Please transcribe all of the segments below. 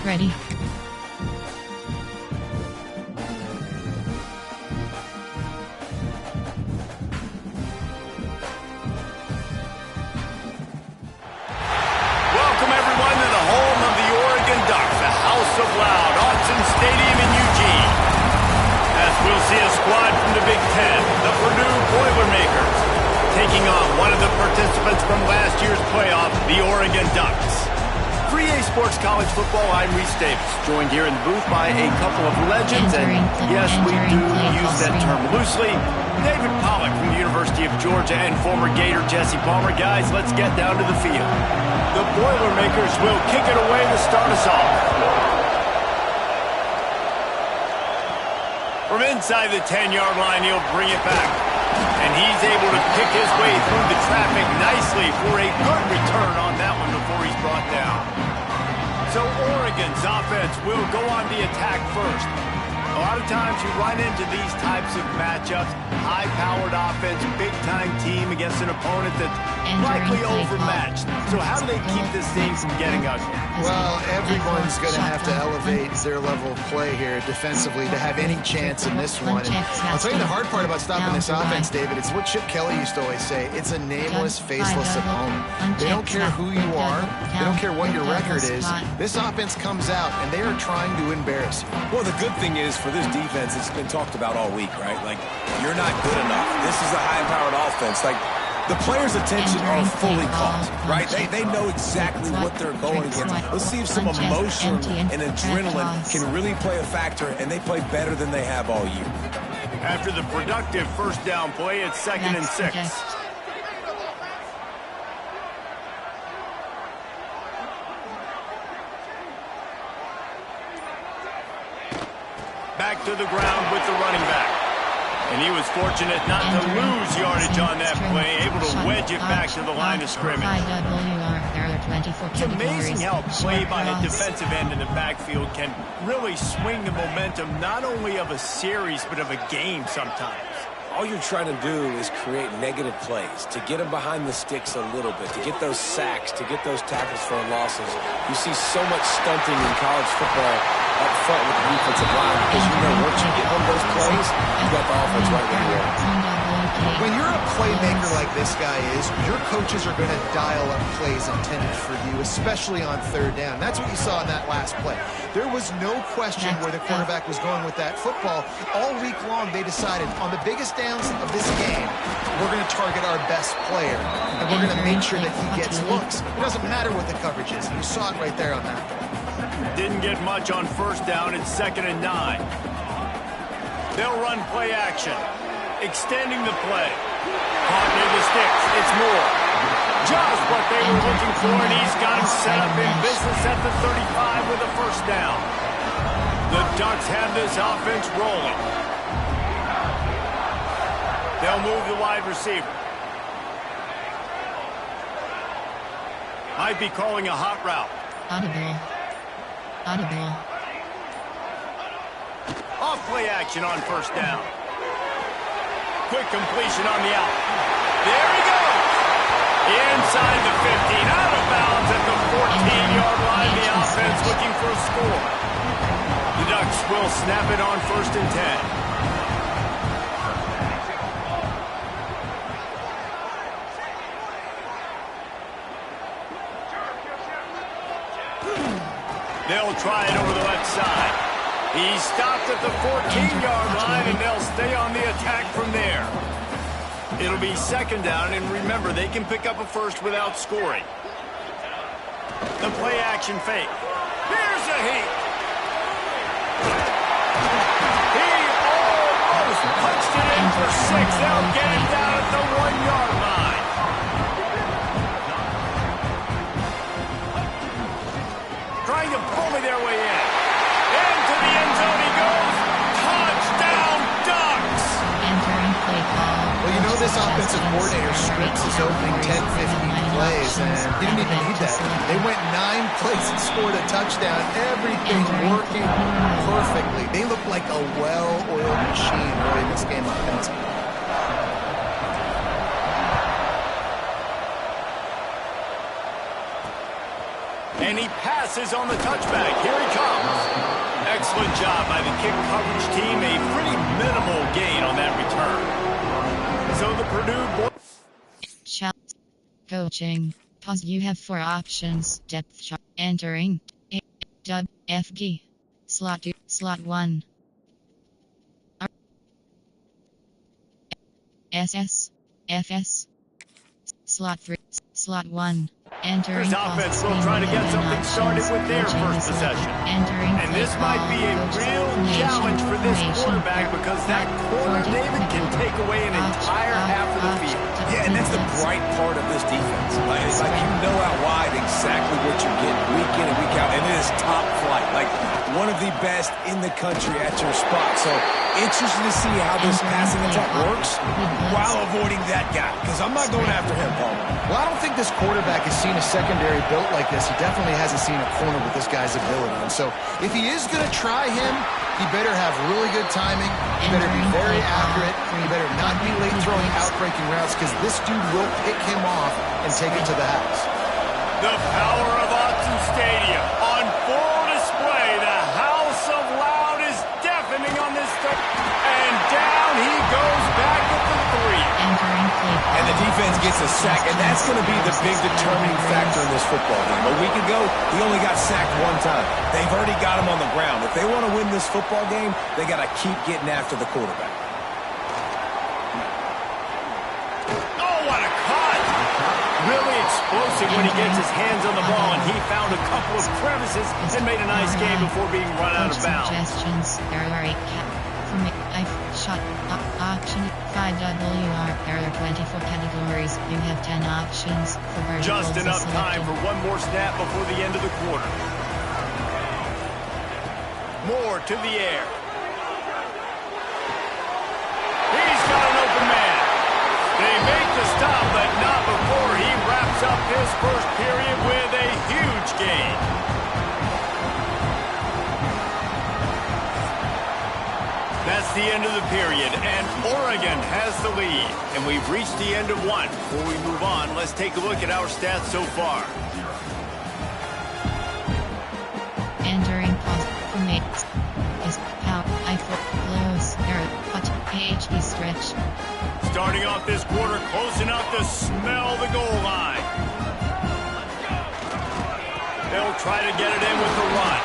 Ready. Welcome everyone to the home of the Oregon Ducks, the House of Loud, Autzen Stadium in Eugene. As we'll see a squad from the Big Ten, the Purdue Boilermakers, taking on one of the participants from last year's playoff, the Oregon Ducks. For EA Sports College Football, I'm Reese Davis, joined here in the booth by a couple of legends, and yes, we do use that term loosely. David Pollack from the University of Georgia and former Gator Jesse Palmer. Guys, let's get down to the field. The Boilermakers will kick it away to start us off. From inside the 10-yard line, he'll bring it back. And he's able to pick his way through the traffic nicely for a good return on that one before he's brought down. So Oregon's offense will go on the attack first. A lot of times you run into these types of matchups, high-powered offense, big-time team against an opponent that's likely overmatched. So how do they keep this thing from getting ugly? Well, everyone's going to have to elevate their level of play here defensively to have any chance in this one. And I'll tell you the hard part about stopping this offense, David, it's what Chip Kelly used to always say. It's a nameless, faceless opponent. They don't care who you are. They don't care what your record is. This offense comes out, and they are trying to embarrass you. Well, the good thing is for this defense, it's been talked about all week, right? Like, you're not good enough. This is a high-powered offense. Like, the players' attention are fully caught, right? They know exactly what they're going against. Let's see if some emotion and adrenaline can really play a factor, and they play better than they have all year. After the productive first down play, it's 2nd and 6. Back to the ground with the running back. And he was fortunate not to lose yardage on that play, able to wedge it back to the line of scrimmage. It's amazing how a play by a defensive end in the backfield can really swing the momentum not only of a series but of a game sometimes. All you're trying to do is create negative plays, to get them behind the sticks a little bit, to get those sacks, to get those tackles for losses. You see so much stunting in college football up front with the defensive line because you know once you get one of those plays, you got the offense right where you are. When you're a playmaker like this guy is, your coaches are going to dial up plays intended for you, especially on third down. That's what you saw in that last play. There was no question where the quarterback was going with that football. All week long, they decided on the biggest downs of this game, we're going to target our best player, and we're going to make sure that he gets looks. It doesn't matter what the coverage is. You saw it right there on that play. Didn't get much on first down. It's 2nd and 9. They'll run play action. Extending the play. Caught near the sticks. It's Moore. Just what they were looking for, and he's got him set up in business at the 35 with a first down. The Ducks have this offense rolling. They'll move the wide receiver. Might be calling a hot route. Audible. Off play action on first down. Quick completion on the out. There he goes. Inside the 15. Out of bounds at the 14-yard line. The offense looking for a score. The Ducks will snap it on 1st and 10. They'll try it over the left side. He stopped at the 14-yard line, and they'll stay on the attack from there. It'll be 2nd down, and remember, they can pick up a first without scoring. The play action fake. Here's a heat. He almost punched it in for 6. They'll get it down at the 1-yard line. Trying to bully their way in. Into the end zone he goes. Touchdown, Ducks! Entering play call. Well, you know this offensive coordinator scripts his opening 10, 15 plays, and he didn't even need that. They went 9 plays and scored a touchdown. Everything working perfectly. They look like a well-oiled machine early in this game offensively. And he passes on the touchback. Here he comes. Excellent job by the kick coverage team. A pretty minimal gain on that return. So the Purdue boys... Shot. Coaching. Pause. You have 4 options. Depth chart. Entering. A, dub, FG. Slot 2. Slot 1. R, SS. FS. Slot 3. Slot 1. Entering. This offense will try to get something started with their first possession. And this might be a real challenge for this quarterback because that corner, David, can take away an entire half of the field. Yeah, and that's the bright part of this defense. Like you know out wide exactly what you're getting week in and week out, and it is top flight. Like one of the best in the country at your spot. So interested to see how this passing attack works while avoiding that guy, because I'm not going after him, Paul. Well, I don't think this quarterback has seen a secondary built like this. He definitely hasn't seen a corner with this guy's ability. And so if he is going to try him, he better have really good timing. He better be very accurate. He better not be late throwing out-breaking routes because this dude will pick him off and take it to the house. The power of Autzen Stadium on full display. The house of loud is deafening on this third. And down he goes back at the 3. And the defense gets a sack, and that's going to be the big determining factor in this football game. A week ago, he only got sacked 1 time. They've already got him on the ground. If they want to win this football game, they got to keep getting after the quarterback. Oh, what a cut! Really explosive when he gets his hands on the ball, and he found a couple of crevices and made a nice game before being run out of bounds. Suggestions. There are 8 for me. I've shot option 5WR. There are 24 categories. You have 10 options for verticals. Just enough time for one more snap before the end of the quarter. More to the air. He's got an open man. They make the stop, but not before he wraps up his first period with a huge gain. That's the end of the period, and Oregon has the lead. And we've reached the end of one. Before we move on, let's take a look at our stats so far. Entering pause for mates. Is out. I foot close. Error. Hot. HD stretch. Starting off this quarter close enough to smell the goal line. They'll try to get it in with the run.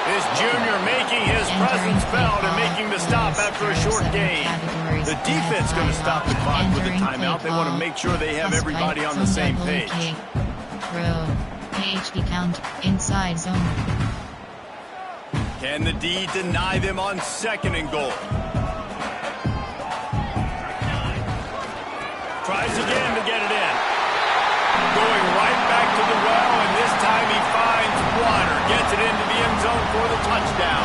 This junior making his presence felt and making the stop after a short gain. The defense going to stop the clock with a timeout. They want to make sure they have everybody on the same page. Throw. HD count. Inside zone. Can the D deny them on 2nd and goal? Tries again to get it in. Going right back to the well, and this time he finds water. Gets it into the end zone for the touchdown.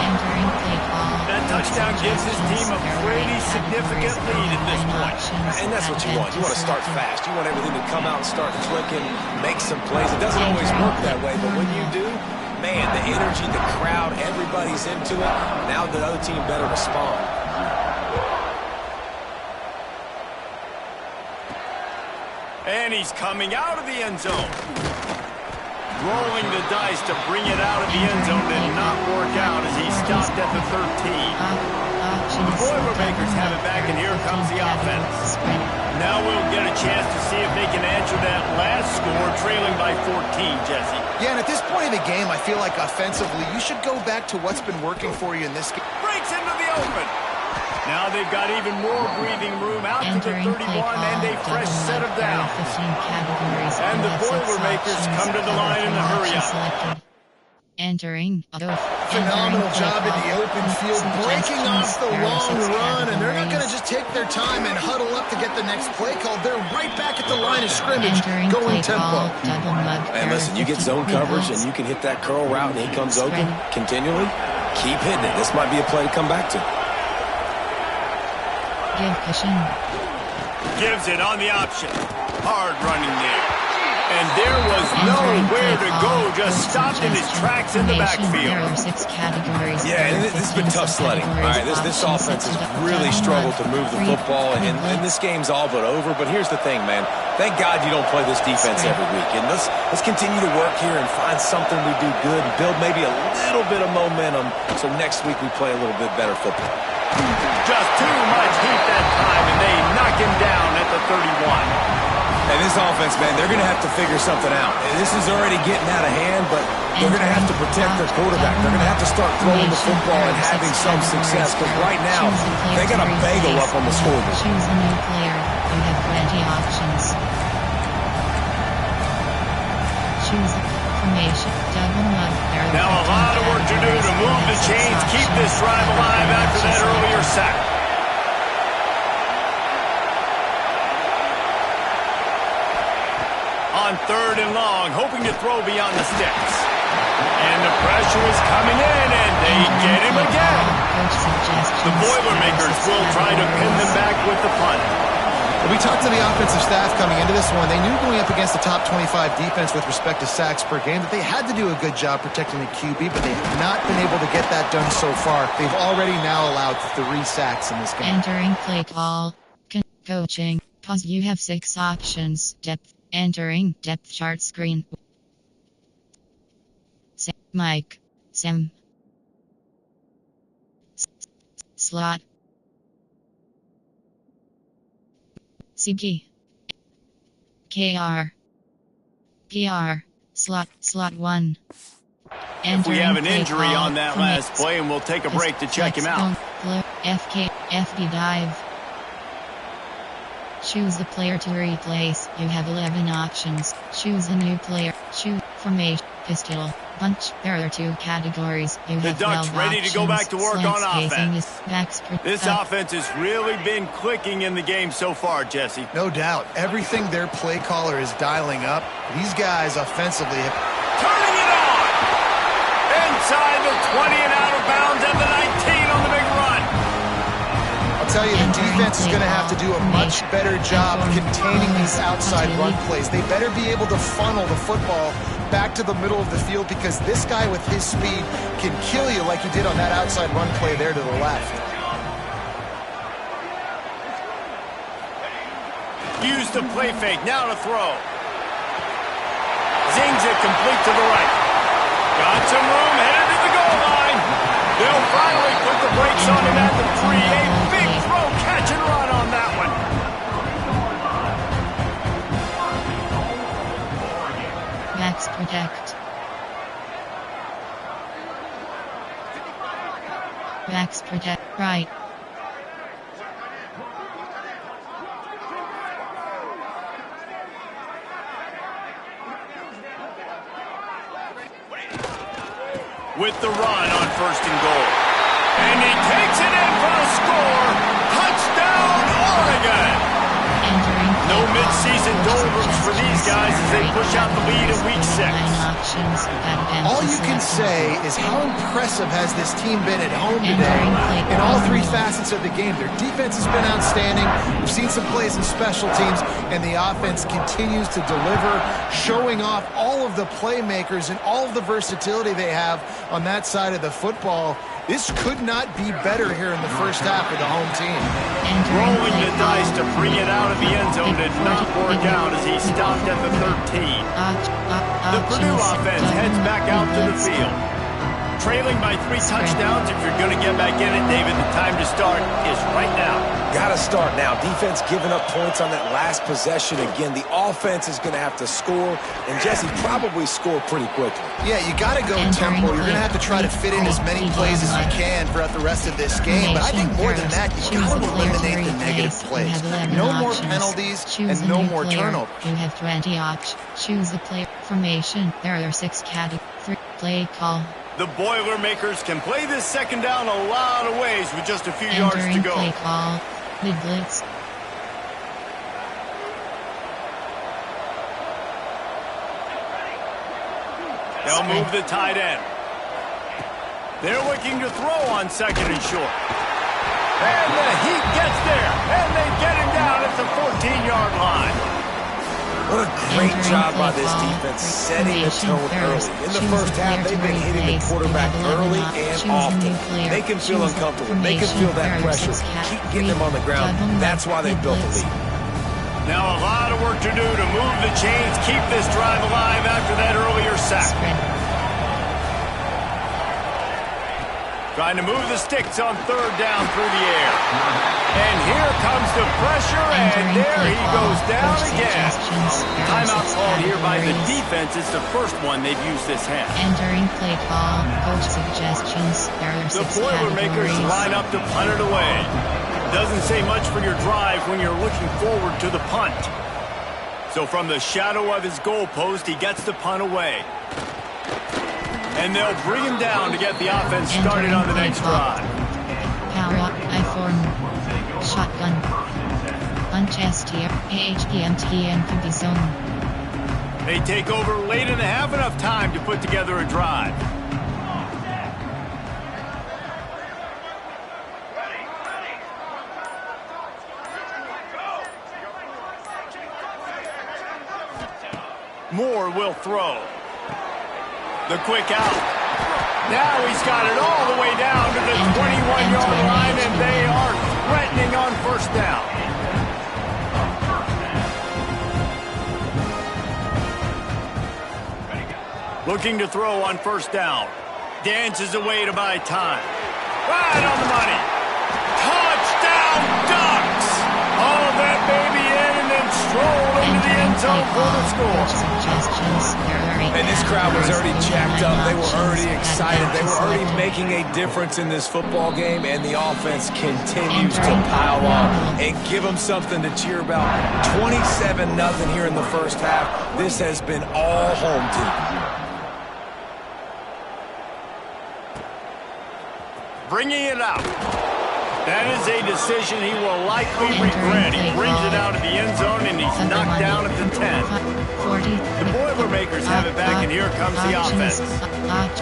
That touchdown gives his team a pretty significant lead at this point. And that's what you want. You want to start fast. You want everything to come out and start clicking, make some plays. It doesn't always work that way, but when you do, man, the energy, the crowd, everybody's into it. Now the other team better respond. And he's coming out of the end zone. Rolling the dice to bring it out of the end zone did not work out as he stopped at the 13. The Boilermakers have it back, and here comes the offense. Now we'll get a chance to see if they can answer that last score, trailing by 14, Jesse. Yeah, and at this point in the game, I feel like offensively, you should go back to what's been working for you in this game. Breaks into the open. Now they've got even more breathing room out to the 31 and a fresh set of downs. And the Boilermakers come to the line in a hurry-up. Entering. Phenomenal job in the open field, breaking off the long run, and they're not going to just take their time and huddle up to get the next play called. They're right back at the line of scrimmage, going tempo. And listen, you get zone coverage, and you can hit that curl route, and he comes open continually. Keep hitting it. This might be a play to come back to. Gives it on the option. Hard running there. And there was nowhere to go, just stopped in his tracks in the backfield. There are 6 categories. Yeah, and this has been tough sledding. All right, this offense has really struggled to move the football, and this game's all but over. But here's the thing, man. Thank God you don't play this defense every week. And let's continue to work here and find something we do good and build maybe a little bit of momentum so next week we play a little bit better football. Just too much heat that time, and they knock him down at the 31. And this offense, man, they're going to have to figure something out. This is already getting out of hand, but they're going to have to protect their quarterback. They're going to have to start throwing the football and having some success, because right now, they got a bagel up on the scoreboard. Choose a new player. You have 20 options. Choose the formation. Double up. Now a lot of work to do to move the chains, keep this drive alive after that earlier sack. On 3rd and long, hoping to throw beyond the sticks. And the pressure is coming in, and they get him again. The Boilermakers will try to pin them back with the punt. We talked to the offensive staff coming into this one. They knew going up against the top 25 defense with respect to sacks per game that they had to do a good job protecting the QB, but they have not been able to get that done so far. They've already now allowed 3 sacks in this game. Entering play call. Coaching. Pause. You have 6 options. Depth. Entering depth chart screen. Mike. Sim. Slot. CG. KR. PR. Slot 1. If we have an injury on that last play, and we'll take a break to check him out. FD dive. Choose the player to replace. You have 11 options. Choose a new player. Choose formation. Pistol. Bunch. There are 2 categories. You have the Ducks ready to go back to work on offense. This offense has really been clicking in the game so far, Jesse. No doubt. Everything their play caller is dialing up, these guys offensively have... Turning it on! Inside the 20 and out of bounds at the 19 on the big run. I'll tell you, the defense is going to have to do a much better job containing these outside run plays. They better be able to funnel the football back to the middle of the field, because this guy with his speed can kill you like he did on that outside run play there to the left. Use the play fake, now to throw. Zings it complete to the right. Got some room, headed to the goal line. They'll finally put the brakes on him at the 3. A big throw, catch and run on that one. Max protect. Max protect. Right. With the run on 1st and goal. And he takes it in for a score. Touchdown, Oregon! No mid-season doldrums for these guys as they push out the lead in week 6. All you can say is how impressive has this team been at home today in all 3 facets of the game. Their defense has been outstanding. We've seen some plays in special teams, and the offense continues to deliver, showing off all of the playmakers and all of the versatility they have on that side of the football. This could not be better here in the first half with the home team. Rolling the dice to bring it out of the end zone did not work out as he stopped at the 13. The Purdue offense heads back out to the field. Trailing by 3 touchdowns. If you're going to get back in it, David, the time to start is right now. Got to start now. Defense giving up points on that last possession. Again, the offense is going to have to score, and Jesse probably score pretty quickly. Yeah, you got to go tempo. You're going to have to try to fit in as many plays as you can throughout the rest of this game. But I think more than that, you got to eliminate the negative plays. No more penalties and no more turnovers. You have 20 options. Choose the play formation. There are 6 categories. Play call. The Boilermakers can play this 2nd down a lot of ways with just a few yards to go. Play call. Mid blitz. They'll move the tight end. They're looking to throw on 2nd and short. And the heat gets there, and they get him down at the 14-yard line. What a great job by this defense setting the tone early. In the first half, they've been hitting the quarterback early and often. Make him feel uncomfortable. Make him feel that pressure. Keep getting him on the ground. That's why they built the lead. Now a lot of work to do to move the chains, keep this drive alive after that earlier sack. Trying to move the sticks on third down through the air. And here comes the pressure, and there he goes down again. Timeout called here by the defense. It's the first one they've used this half. Entering play call, coach suggestions. The Boilermakers line up to punt it away. Doesn't say much for your drive when you're looking forward to the punt. So from the shadow of his goalpost, he gets the punt away. And they'll bring him down to get the offense started on the next drive. Power up, I form. Shotgun. Punch STR, HPMTN to the zone. They take over late in the half, enough time to put together a drive. Moore will throw. The quick out. Now he's got it all the way down to the 21-yard line, and they are threatening on first down. Looking to throw on first down. Dances away to buy time. Right on the money. Touchdown Ducks! All that baby in and then strolled into the end zone for the score. And this crowd was already jacked up. They were already excited. They were already making a difference in this football game, and the offense continues to pile on and give them something to cheer about. 27-0 here in the first half. This has been all home team. Bringing it out. That is a decision he will likely regret. He brings it out of the end zone, and he's knocked down at the 10. The Boilermakers have it back, and here comes the offense.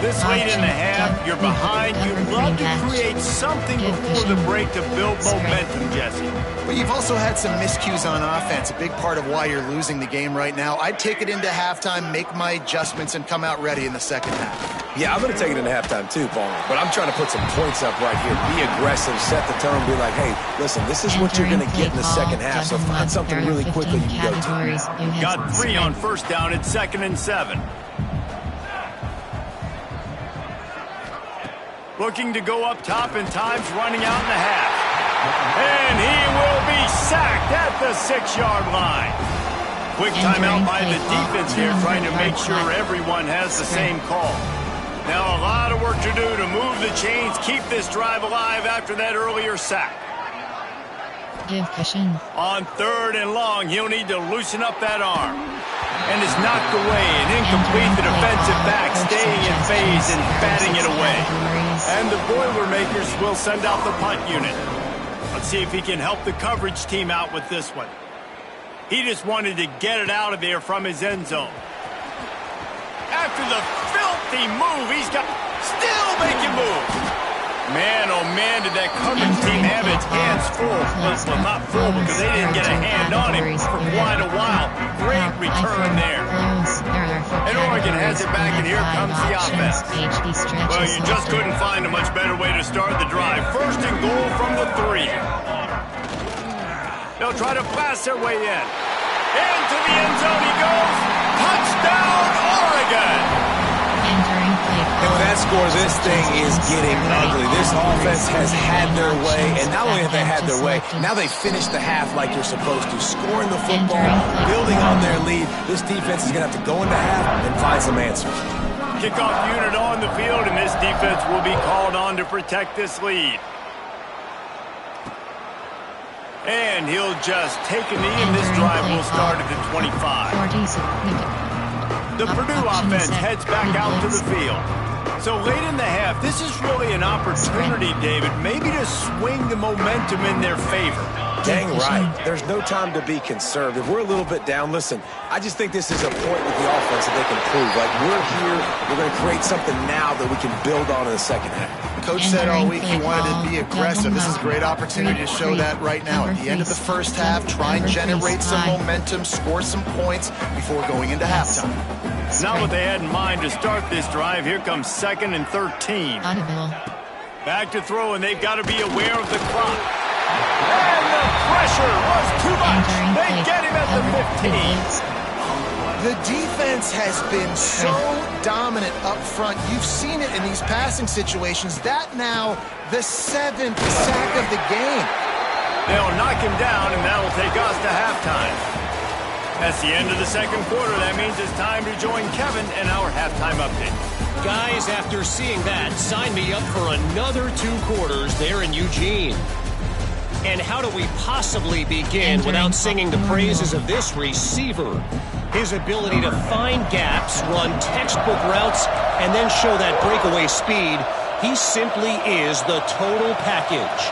This late in the half, you're behind. You love to create something before the break to build momentum, Jesse. But you've also had some miscues on offense, a big part of why you're losing the game right now. I'd take it into halftime, make my adjustments, and come out ready in the second half. Yeah, I'm going to take it into halftime too, Paul. But I'm trying to put some points up right here. Be aggressive, set the tone, be like, hey, listen, this is what you're going to get in the second half, so find something really quickly you can go to. Got 3 on first down at 2nd and 7. Looking to go up top, and time's running out in the half. And he will be sacked at the 6-yard line. Quick timeout by the defense here, trying to make sure everyone has the same call. Now a lot of work to do to move the chains, keep this drive alive after that earlier sack. On 3rd and long, he'll need to loosen up that arm. And it's knocked away and incomplete. The defensive back staying in phase and batting it away. And the Boilermakers will send out the punt unit. Let's see if he can help the coverage team out with this one. He just wanted to get it out of there from his end zone. After the filthy move, he's got still making moves. Man, oh man, did that coverage team have its hands full. Well, not full because they didn't get a hand on him for quite a while. Great return there. And Oregon has it back, and here comes the offense. Well, you just couldn't find a much better way to start the drive. 1st and goal from the 3. They'll try to blast their way in. Into the end zone he goes. Touchdown, Oregon! And with that score, this thing is getting ugly. This offense has had their way, and not only have they had their way, now they finished the half like you're supposed to, scoring the football, building on their lead. This defense is going to have to go into half and find some answers. Kickoff unit on the field, and this defense will be called on to protect this lead. And he'll just take a knee, and this drive will start at the 25. The Purdue offense heads back out to the field. So late in the half, this is really an opportunity, David, maybe to swing the momentum in their favor. Dang right. There's no time to be conservative. We're a little bit down. Listen, I just think this is a point with the offense that they can prove. Like, we're here, we're going to create something now that we can build on in the second half. Coach said all week he wanted to be aggressive. This is a great opportunity to show that right now. At the end of the first half, try and generate some momentum, score some points before going into halftime. Not what they had in mind to start this drive. Here comes 2nd and 13. Back to throw, and they've got to be aware of the clock. And the pressure was too much. They get him at the 15. The defense has been so dominant up front. You've seen it in these passing situations. That now the 7th sack of the game. They'll knock him down, and that'll take us to halftime. That's the end of the second quarter. That means it's time to join Kevin in our halftime update. Guys, after seeing that, sign me up for another 2 quarters there in Eugene. And how do we possibly begin without singing the praises of this receiver? His ability to find gaps, run textbook routes, and then show that breakaway speed. He simply is the total package.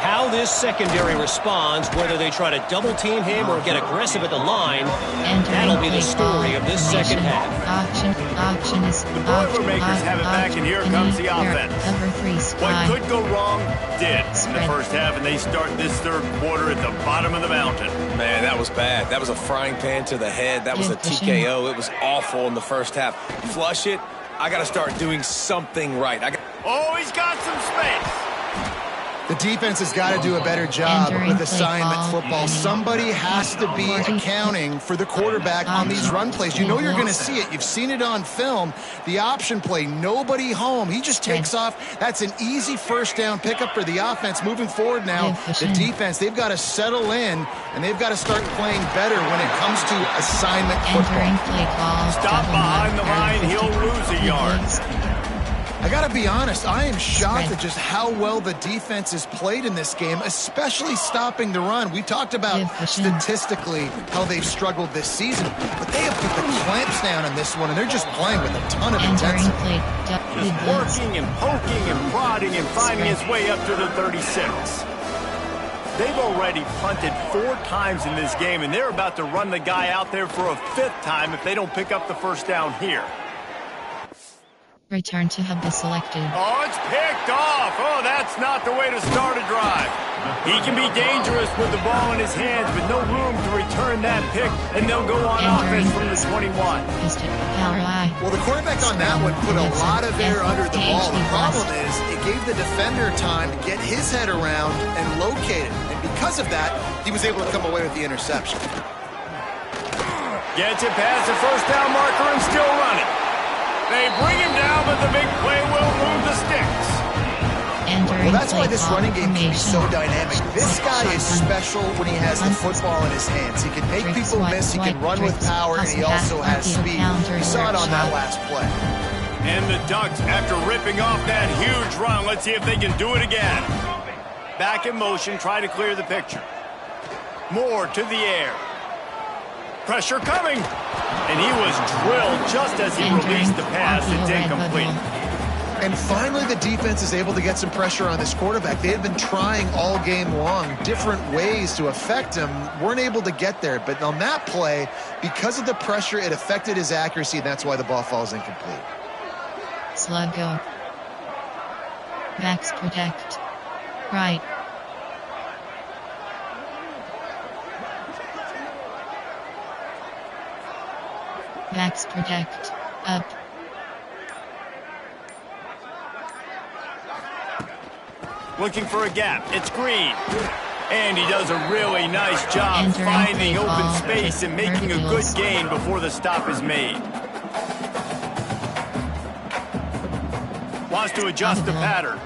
How this secondary responds, whether they try to double-team him or get aggressive at the line, that'll be the story of this second half. The Boilermakers have it back, and here comes the offense. What could go wrong did in the first half, and they start this third quarter at the bottom of the mountain. Man, that was bad. That was a frying pan to the head. That was a TKO. It was awful in the first half. Flush it. I got to start doing something right. Oh, he's got some space. The defense has got to do a better job with assignment football. Somebody has to be accounting for the quarterback on these run plays. You know you're going to see it. You've seen it on film. The option play, nobody home. He just takes off. That's an easy first down pickup for the offense. Moving forward now, the defense, they've got to settle in, and they've got to start playing better when it comes to assignment football. Stop behind the line, he'll lose a yard. I got to be honest, I am shocked at just how well the defense has played in this game, especially stopping the run. We talked about statistically how they've struggled this season, but they have put the clamps down in this one, and they're just playing with a ton of intensity. Just working and poking and prodding and finding his way up to the 36. They've already punted 4 times in this game, and they're about to run the guy out there for a 5th time if they don't pick up the first down here. Return to hub is selected. Oh, it's picked off. Oh, that's not the way to start a drive. He can be dangerous with the ball in his hands, but no room to return that pick, and they'll go on offense from the 21. Well, the quarterback on that one put a lot of air under the ball. The problem is it gave the defender time to get his head around and locate it, and because of that, he was able to come away with the interception. Gets it past the first down marker and still running. They bring him down, but the big play will move the sticks. Well, that's why this running game can be so dynamic. This guy is special when he has the football in his hands. He can make people miss, he can run with power, and he also has speed. You saw it on that last play. And the Ducks, after ripping off that huge run, let's see if they can do it again. Back in motion, try to clear the picture. Moore to the air. Pressure coming. And he was drilled just as he released the pass. It's incomplete. And finally, the defense is able to get some pressure on this quarterback. They had been trying all game long different ways to affect him. Weren't able to get there. But on that play, because of the pressure, it affected his accuracy, and that's why the ball falls incomplete. Slug go. Max protect. Right. Max protect. Up. Looking for a gap. It's Green. And he does a really nice job finding open space and making a good gain before the stop is made. Wants to adjust the pattern.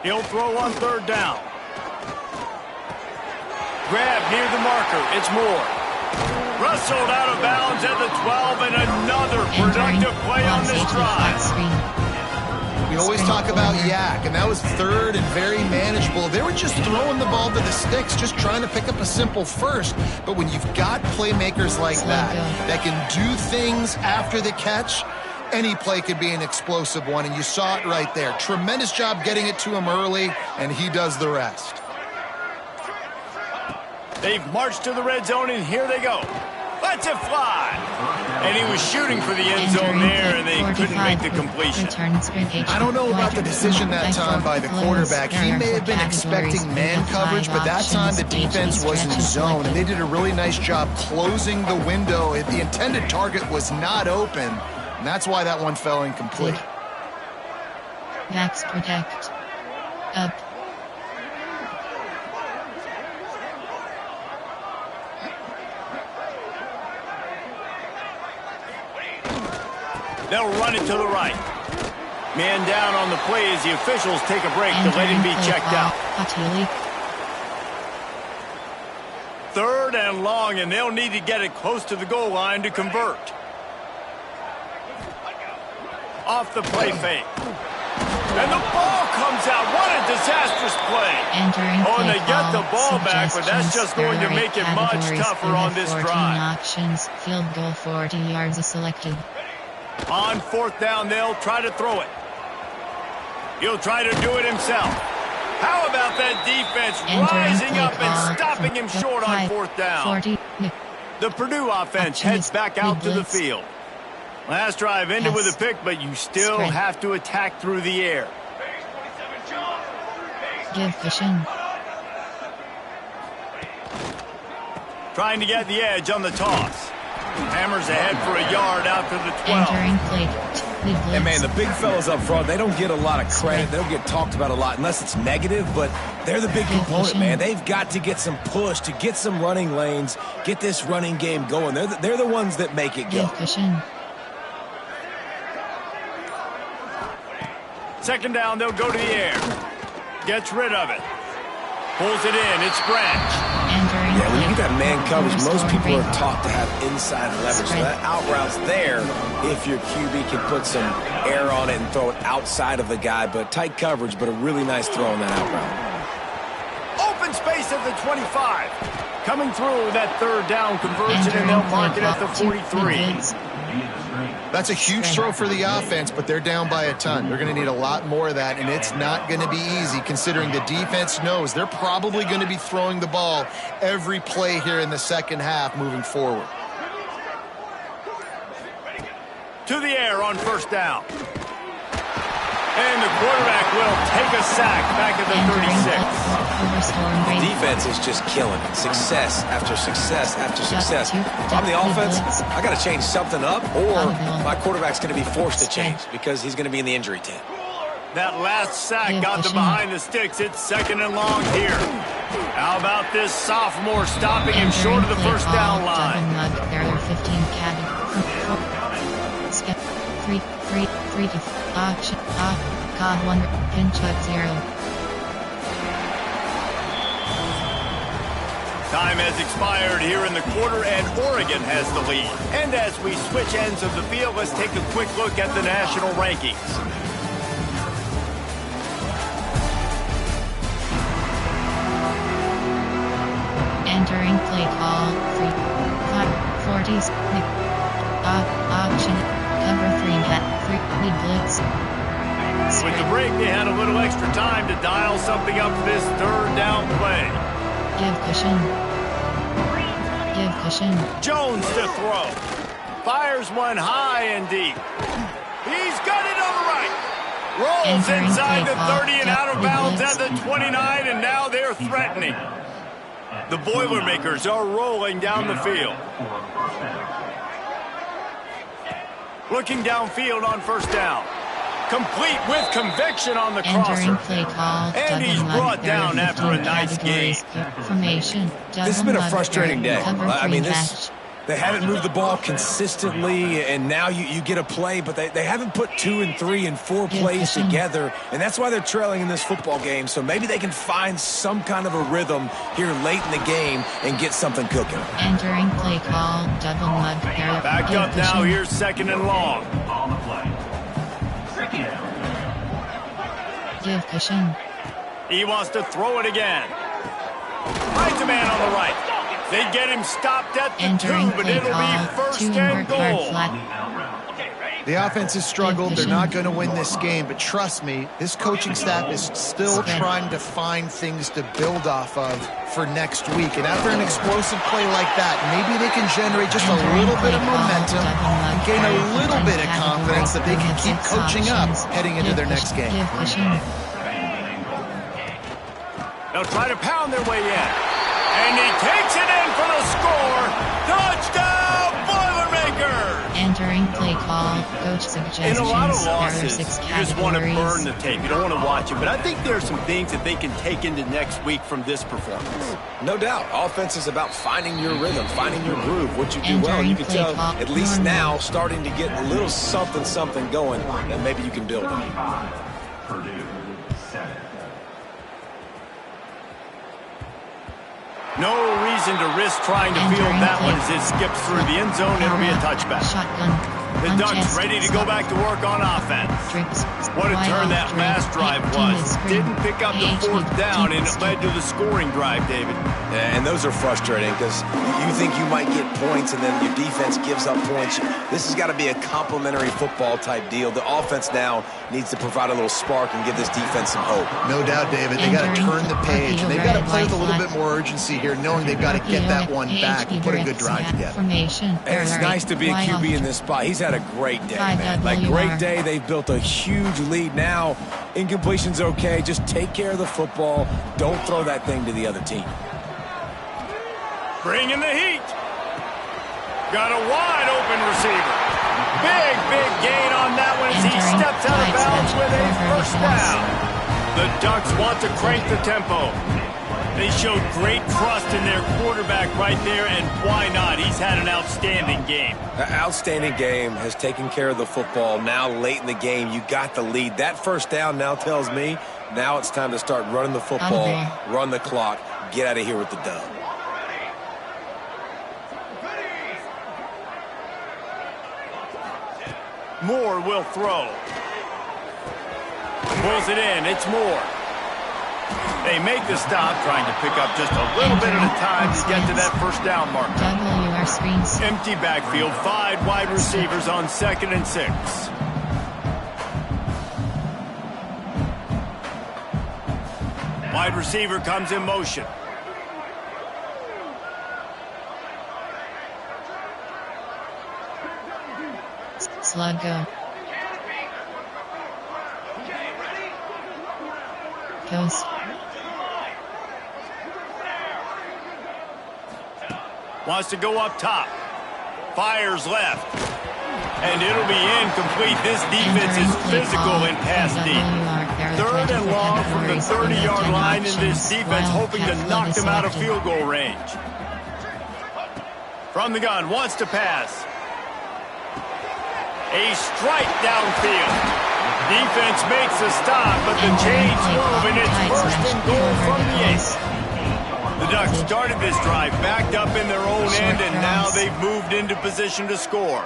He'll throw on 3rd down. Grab near the marker. It's Moore. Wrestled out of bounds at the 12, and another productive play on this drive. We always talk about Yak, and that was 3rd and very manageable. They were just throwing the ball to the sticks, just trying to pick up a simple first. But when you've got playmakers like that can do things after the catch, any play could be an explosive one, and you saw it right there. Tremendous job getting it to him early, and he does the rest. They've marched to the red zone, and here they go. Let's it fly. And he was shooting for the end zone there, and they couldn't make the completion. I don't know about the decision that time by the quarterback. He may have been expecting man coverage, but that time the defense was in zone, and they did a really nice job closing the window. The intended target was not open, and that's why that one fell incomplete. Max protect. Up. They'll run it to the right. Man down on the play as the officials take a break to let him be checked out. Third and long, and they'll need to get it close to the goal line to convert. Off the play fake. And the ball comes out. What a disastrous play. And they get the ball back, but that's just going to make it much tougher on this drive. Options. Field goal 40 yards is selected. On fourth down, they'll try to throw it. He'll try to do it himself. How about that defense rising up and stopping him short on fourth down? The Purdue offense heads back out to the field. Last drive ended with a pick, but you still have to attack through the air. Give cushion. Trying to get the edge on the toss. Hammers ahead for a yard out to the 12. Entering play. And man, the big fellas up front, they don't get a lot of credit. They don't get talked about a lot unless it's negative, but they're the big component, man. They've got to get some push, to get some running lanes, get this running game going. They're the ones that make it go. Second down, they'll go to the air. Gets rid of it. Pulls it in. It's Branch. Yeah, when you get that man coverage, most people are taught to have inside leverage. So that out route's there if your QB can put some air on it and throw it outside of the guy. But tight coverage, but a really nice throw on that out route. Open space at the 25. Coming through that third down conversion, and they'll mark it at the 43. That's a huge throw for the offense, but they're down by a ton. They're going to need a lot more of that, and it's not going to be easy considering the defense knows they're probably going to be throwing the ball every play here in the second half moving forward. To the air on first down. And the quarterback will take a sack back at the 36. The defense is just killing it. Success after success after success. If I'm the offense, I got to change something up, or my quarterback's going to be forced to change because he's going to be in the injury tent. That last sack got them behind the sticks. It's second and long here. How about this sophomore stopping him short of the first down line? There are 15 free to option God 1 pinch at 0. Time has expired here in the quarter, and Oregon has the lead. And as we switch ends of the field, let's take a quick look at the national rankings. Entering play call 40s option cover 3 at 3 mid blitz. With the break, they had a little extra time to dial something up for this third down play. Give cushion. Jones to throw. Fires one high and deep. He's got it on the right. Rolls inside the 30 and out of bounds at the 29, and now they're threatening. The Boilermakers are rolling down the field. Looking downfield on first down. Complete with conviction on the crosser. And he's brought down after a nice game. This has been a frustrating day. I mean, they haven't moved the ball consistently, and now you get a play, but they haven't put 2 and 3 and 4 plays together, and that's why they're trailing in this football game. So maybe they can find some kind of a rhythm here late in the game and get something cooking. Entering play call, double mud. Back up now, here's second and long. Give cushion. He wants to throw it again. Right to man on the right. They get him stopped at the 2, but it'll be first and goal. The offense has struggled. They're not going to win this game, but trust me, this coaching staff is still trying to find things to build off of for next week. And after an explosive play like that, maybe they can generate just a little bit of momentum and gain a little bit of confidence that they can keep coaching up heading into their next game. They'll try to pound their way in. And he takes it in for the score. Touchdown, Boilermakers! Entering play call, coach suggestions. In a lot of There are losses, 6 you just want to categories. burn the tape. You don't want to watch it. But I think there are some things that they can take into next week from this performance. No doubt. Offense is about finding your rhythm, finding your groove, what you do well. And you can tell, at least now, starting to get a little something going that maybe you can build on. Purdue 7. No reason to risk trying to field that one as it skips through the end zone. It'll be a touchback. Shotgun. The Ducks ready to go back to work on offense. What a turn that last drive was. Didn't pick up the 4th down, and it led to the scoring drive, David. And those are frustrating because you think you might get points and then your defense gives up points. This has got to be a complementary football type deal. The offense now needs to provide a little spark and give this defense some hope. No doubt, David. They got to turn the page. And they've got to play with a little bit more urgency here, knowing they've got to get that one back and put a good drive together. And it's nice to be a QB in this spot. He's had a great day, man. Like, great day. They've built a huge lead. Now, incompletion's okay. Just take care of the football. Don't throw that thing to the other team. Bringing the heat. Got a wide open receiver. Big gain on that one as he steps out of bounds with a first down. The Ducks want to crank the tempo. They showed great trust in their quarterback right there, and why not? He's had an outstanding game. An outstanding game, has taken care of the football. Now late in the game, you got the lead. That first down now tells me now it's time to start running the football, run the clock, get out of here with the dub. Moore will throw. Pulls it in. It's Moore. They make the stop, trying to pick up just a little bit at a time to get to that first down marker. Empty backfield, 5 wide receivers on 2nd and 6. Wide receiver comes in motion. Slug go. Coast. Wants to go up top. Fires left. And it'll be incomplete. This defense is physical and pass deep. 3rd and long from the 30-yard line in this defense, hoping to knock them out of field goal range. From the gun, wants to pass. A strike downfield. Defense makes a stop, but the chains move, and it's 1st and goal from the 8. The Ducks started this drive backed up in their own end, and now they've moved into position to score.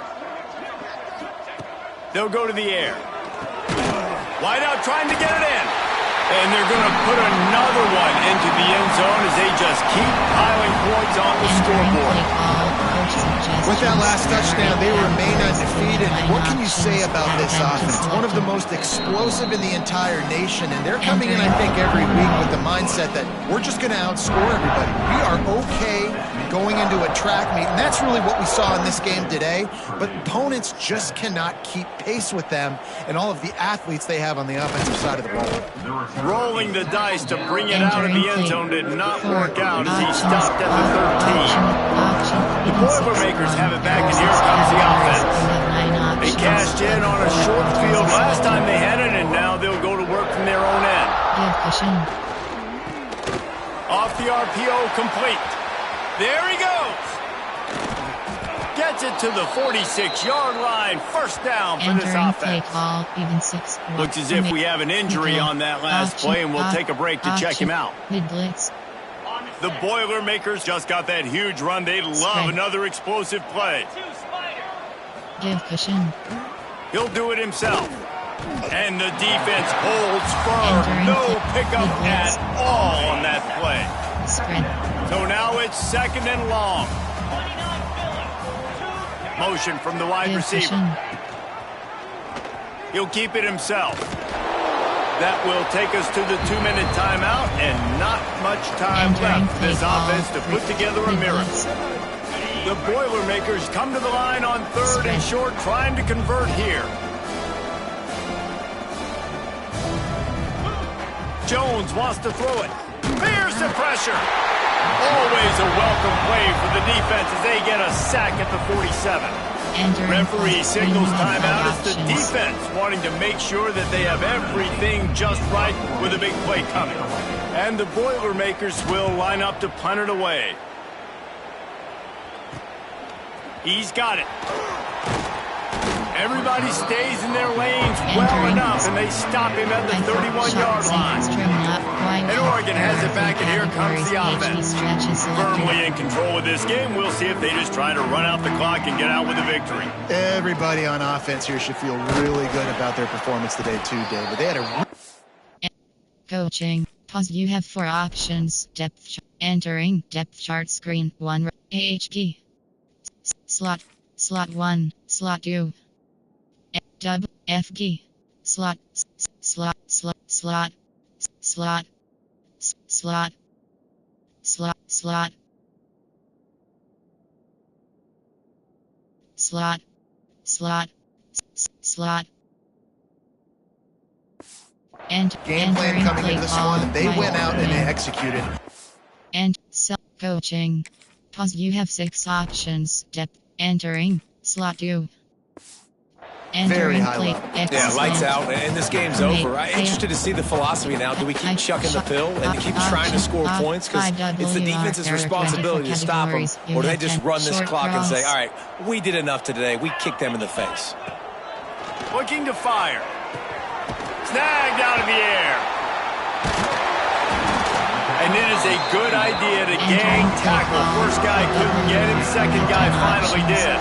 They'll go to the air. Wide out trying to get it in. And they're going to put another one into the end zone as they just keep piling points on the scoreboard. With that last touchdown, they remain undefeated. What can you say about this offense? One of the most explosive in the entire nation, and they're coming in, I think, every week with the mindset that we're just going to outscore everybody. We are okay going into a track meet, and that's really what we saw in this game today. But opponents just cannot keep pace with them and all of the athletes they have on the offensive side of the ball. Rolling the dice to bring it out of the end zone did not work out as he stopped at the 13. The Boilermakers have it back, and here comes the offense. They cashed in on a short field last time they had it, and now they'll go to work from their own end. Off the RPO, complete. There he goes. Gets it to the 46-yard line. First down for this offense. Looks as if we have an injury on that last play, and we'll take a break to check him out. The Boilermakers just got that huge run. They love another explosive play. He'll do it himself. And the defense holds firm. No pickup at all on that play. So now it's 2nd and long. Motion from the wide receiver. He'll keep it himself. That will take us to the 2-minute timeout, and not much time left for this offense to put together a miracle. The Boilermakers come to the line on 3rd and short, trying to convert here. Jones wants to throw it. Fears the pressure. Always a welcome play for the defense as they get a sack at the 47. Referee signals timeout as the defense wanting to make sure that they have everything just right with a big play coming. And the Boilermakers will line up to punt it away. He's got it. Everybody stays in their lanes well enough, and they stop him at the 31-yard line. And Oregon has it back, and here comes the offense. Firmly in control of this game. We'll see if they just try to run out the clock and get out with a victory. Everybody on offense here should feel really good about their performance today, too, David. They had a... Coaching. Pause. You have 4 options. Depth chart. Entering depth chart screen. 1. AHP. Slot 1. Slot 2. Dub F key. Slot. Slot. Slot. Slot. Slot. Slot. Slot. Slot. Slot. Slot. Slot. And game plan coming into this one. They went out and they executed. And coaching. Pause. You have 6 options. Depth. Entering. Slot 2. Very high level. Yeah, lights out, and this game's over. I'm interested to see the philosophy now. Do we keep chucking the pill and keep trying to score points? Because it's the defense's responsibility to stop them. Or do they just run this clock and say, all right, we did enough today. We kicked them in the face. Looking to fire. Snagged out of the air. And it is a good idea to gang tackle. First guy couldn't get him. Second guy finally did.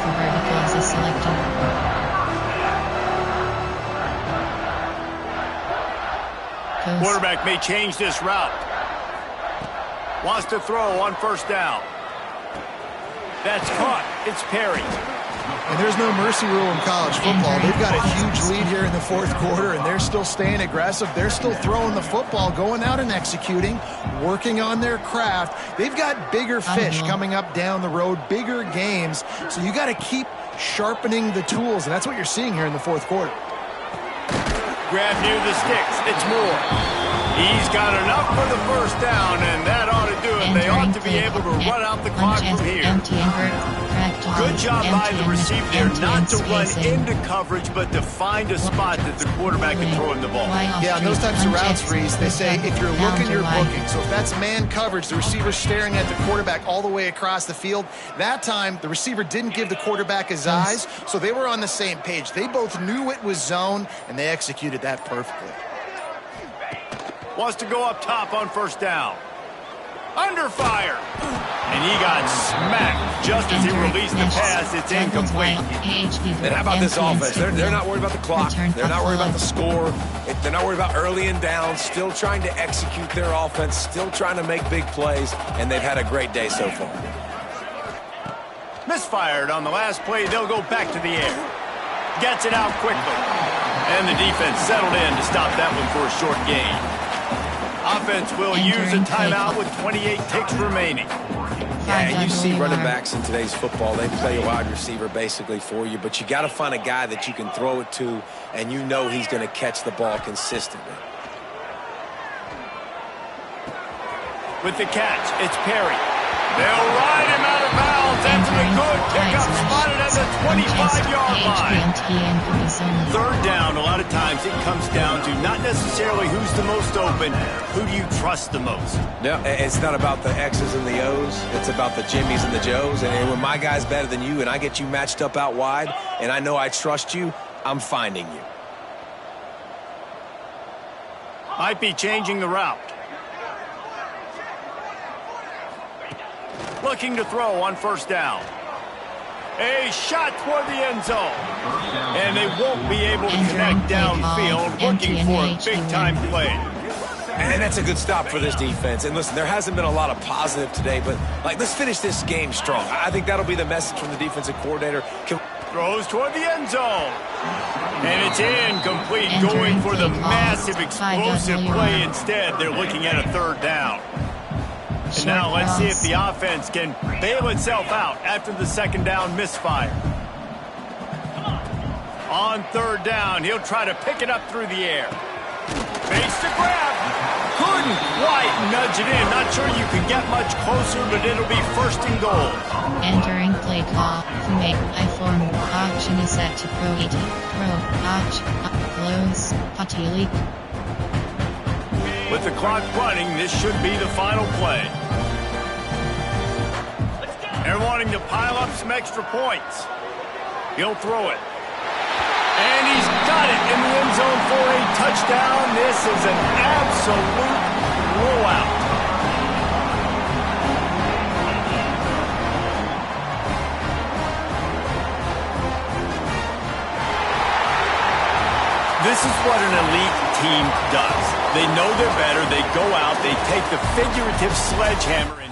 Quarterback may change this route. Wants to throw on 1st down. That's caught. It's Perry. And there's no mercy rule in college football. They've got a huge lead here in the 4th quarter, and they're still staying aggressive. They're still throwing the football, going out and executing, working on their craft. They've got bigger fish coming up down the road, bigger games. So you got to keep sharpening the tools, and that's what you're seeing here in the 4th quarter. Grab near the sticks. It's Moore. He's got enough for the 1st down, and that ought to do it. They ought to be able to run out the clock from here. Good job by the receiver there not to run into coverage, but to find a spot that the quarterback can throw him the ball. Yeah, on those types of routes, Reese, they say if you're looking, you're booking. So if that's man coverage, the receiver's staring at the quarterback all the way across the field. That time, the receiver didn't give the quarterback his eyes, so they were on the same page. They both knew it was zone, and they executed that perfectly. Wants to go up top on 1st down. Under fire. And he got smacked just as he released the pass. It's incomplete. And how about this offense? They're not worried about the clock. They're not worried about the score. They're not worried about early and down. Still trying to execute their offense. Still trying to make big plays. And they've had a great day so far. Misfired on the last play. They'll go back to the air. Gets it out quickly. And the defense settled in to stop that one for a short gain. Offense will use a timeout with 28 ticks remaining. Yeah, and you see running backs in today's football, they play a wide receiver basically for you, but you got to find a guy that you can throw it to, and you know he's going to catch the ball consistently. With the catch, it's Perry. They'll ride him out of bounds after the good pickup spotted at the 25-yard line. 3rd down, a lot of times it comes down to not necessarily who's the most open, who do you trust the most? No, it's not about the X's and the O's. It's about the Jimmys and the Joes. And when my guy's better than you and I get you matched up out wide and I know I trust you, I'm finding you. Might be changing the route. Looking to throw on 1st down. A shot toward the end zone. And they won't be able to connect downfield, looking for a big-time play. And that's a good stop for this defense. And listen, there hasn't been a lot of positive today, but let's finish this game strong. I think that'll be the message from the defensive coordinator. Throws toward the end zone. And it's incomplete, Entering going for the play call. massive explosive play instead. They're looking at a third down. And now let's see if the offense can bail itself out after the second down misfire. On third down, he'll try to pick it up through the air. Face to grab. Couldn't quite nudge it in. Not sure you can get much closer, but it'll be first and goal. Entering play call. Make I-form. Option is set to Pro ET. Pro. Option. Close. Patili. With the clock running, this should be the final play. They're wanting to pile up some extra points. He'll throw it. And he's got it in the end zone for a touchdown. This is an absolute blowout. This is what an elite team does. They know they're better. They go out. They take the figurative sledgehammer.